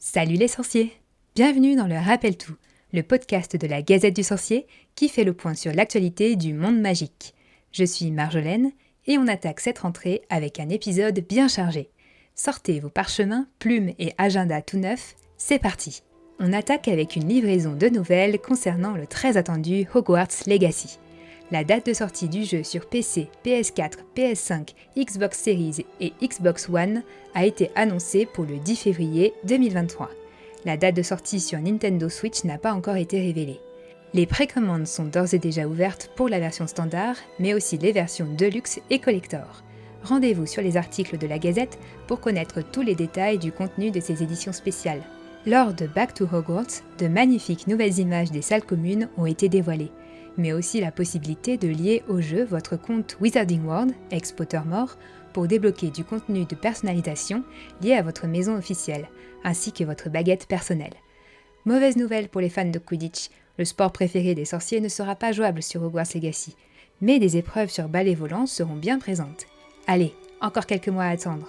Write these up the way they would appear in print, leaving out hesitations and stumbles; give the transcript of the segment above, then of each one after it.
Salut les sorciers! Bienvenue dans le Rappel Tout, le podcast de la Gazette du Sorcier qui fait le point sur l'actualité du monde magique. Je suis Marjolaine et on attaque cette rentrée avec un épisode bien chargé. Sortez vos parchemins, plumes et agenda tout neufs, c'est parti! On attaque avec une livraison de nouvelles concernant le très attendu Hogwarts Legacy. La date de sortie du jeu sur PC, PS4, PS5, Xbox Series et Xbox One a été annoncée pour le 10 février 2023. La date de sortie sur Nintendo Switch n'a pas encore été révélée. Les précommandes sont d'ores et déjà ouvertes pour la version standard, mais aussi les versions Deluxe et Collector. Rendez-vous sur les articles de la Gazette pour connaître tous les détails du contenu de ces éditions spéciales. Lors de Back to Hogwarts, de magnifiques nouvelles images des salles communes ont été dévoilées, mais aussi la possibilité de lier au jeu votre compte Wizarding World, ex-Pottermore, pour débloquer du contenu de personnalisation lié à votre maison officielle, ainsi que votre baguette personnelle. Mauvaise nouvelle pour les fans de Quidditch, le sport préféré des sorciers ne sera pas jouable sur Hogwarts Legacy, mais des épreuves sur balai volant seront bien présentes. Allez, encore quelques mois à attendre.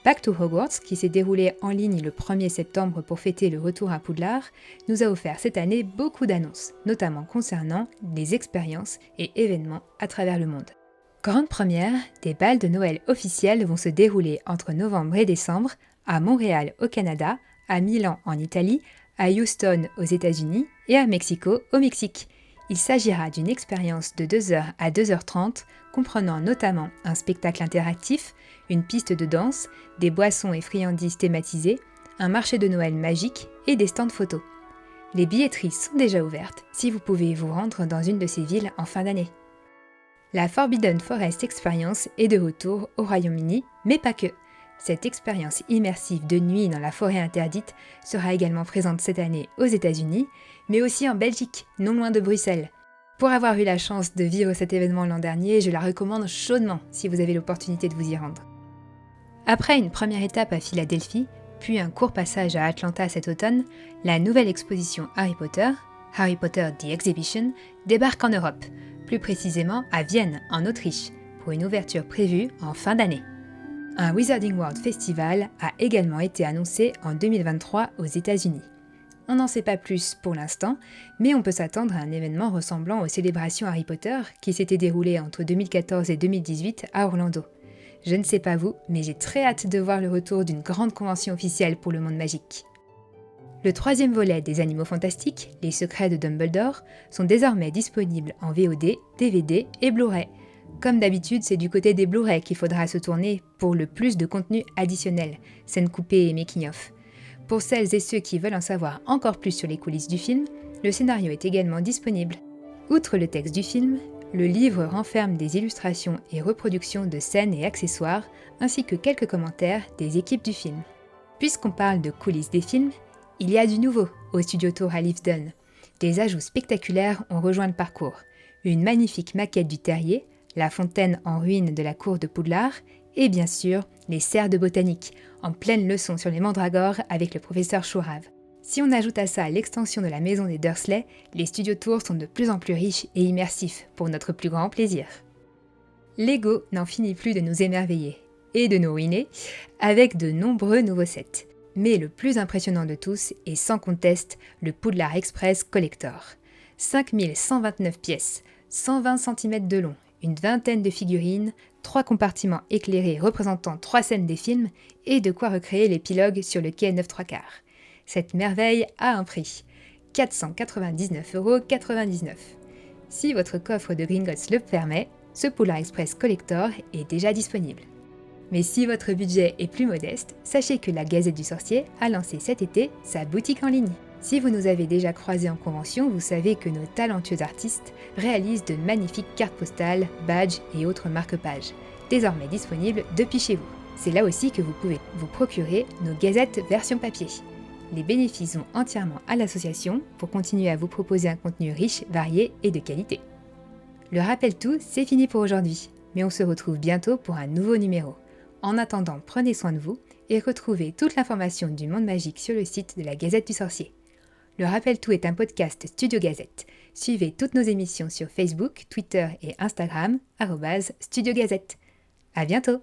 Back to Hogwarts, qui s'est déroulé en ligne le 1er septembre pour fêter le retour à Poudlard, nous a offert cette année beaucoup d'annonces, notamment concernant les expériences et événements à travers le monde. Grande première, des bals de Noël officiels vont se dérouler entre novembre et décembre, à Montréal au Canada, à Milan en Italie, à Houston aux États-Unis et à Mexico au Mexique. Il s'agira d'une expérience de 2h à 2h30, comprenant notamment un spectacle interactif, une piste de danse, des boissons et friandises thématisées, un marché de Noël magique et des stands photos. Les billetteries sont déjà ouvertes si vous pouvez vous rendre dans une de ces villes en fin d'année. La Forbidden Forest Experience est de retour au Royaume-Uni, mais pas que. Cette expérience immersive de nuit dans la forêt interdite sera également présente cette année aux États-Unis, mais aussi en Belgique, non loin de Bruxelles. Pour avoir eu la chance de vivre cet événement l'an dernier, je la recommande chaudement si vous avez l'opportunité de vous y rendre. Après une première étape à Philadelphie, puis un court passage à Atlanta cet automne, la nouvelle exposition Harry Potter The Exhibition, débarque en Europe, plus précisément à Vienne, en Autriche, pour une ouverture prévue en fin d'année. Un Wizarding World Festival a également été annoncé en 2023 aux États-Unis. On n'en sait pas plus pour l'instant, mais on peut s'attendre à un événement ressemblant aux célébrations Harry Potter qui s'étaient déroulées entre 2014 et 2018 à Orlando. Je ne sais pas vous, mais j'ai très hâte de voir le retour d'une grande convention officielle pour le monde magique. Le troisième volet des Animaux Fantastiques, Les Secrets de Dumbledore, sont désormais disponibles en VOD, DVD et Blu-ray. Comme d'habitude, c'est du côté des Blu-ray qu'il faudra se tourner pour le plus de contenu additionnel, scènes coupées et making-of. Pour celles et ceux qui veulent en savoir encore plus sur les coulisses du film, le scénario est également disponible. Outre le texte du film, le livre renferme des illustrations et reproductions de scènes et accessoires, ainsi que quelques commentaires des équipes du film. Puisqu'on parle de coulisses des films, il y a du nouveau au Studio Tour à Leavesden. Des ajouts spectaculaires ont rejoint le parcours. Une magnifique maquette du terrier, la fontaine en ruine de la cour de Poudlard, et bien sûr, les serres de botanique, en pleine leçon sur les mandragores avec le professeur Chourave. Si on ajoute à ça l'extension de la maison des Dursley, les studios Tours sont de plus en plus riches et immersifs pour notre plus grand plaisir. Lego n'en finit plus de nous émerveiller et de nous ruiner avec de nombreux nouveaux sets. Mais le plus impressionnant de tous est sans conteste le Poudlard Express Collector. 5129 pièces, 120 cm de long, une vingtaine de figurines, 3 compartiments éclairés représentant 3 scènes des films et de quoi recréer l'épilogue sur le quai 9¾ Cette merveille a un prix, 499,99 €. Si votre coffre de Gringotts le permet, ce Poudlard Express Collector est déjà disponible. Mais si votre budget est plus modeste, sachez que la Gazette du Sorcier a lancé cet été sa boutique en ligne. Si vous nous avez déjà croisés en convention, vous savez que nos talentueux artistes réalisent de magnifiques cartes postales, badges et autres marque-pages, désormais disponibles depuis chez vous. C'est là aussi que vous pouvez vous procurer nos gazettes version papier. Les bénéfices vont entièrement à l'association pour continuer à vous proposer un contenu riche, varié et de qualité. Le Rappel Tout, c'est fini pour aujourd'hui, mais on se retrouve bientôt pour un nouveau numéro. En attendant, prenez soin de vous et retrouvez toute l'information du monde magique sur le site de la Gazette du Sorcier. Le Rappel Tout est un podcast Studio Gazette. Suivez toutes nos émissions sur Facebook, Twitter et Instagram, @Studio Gazette. À bientôt!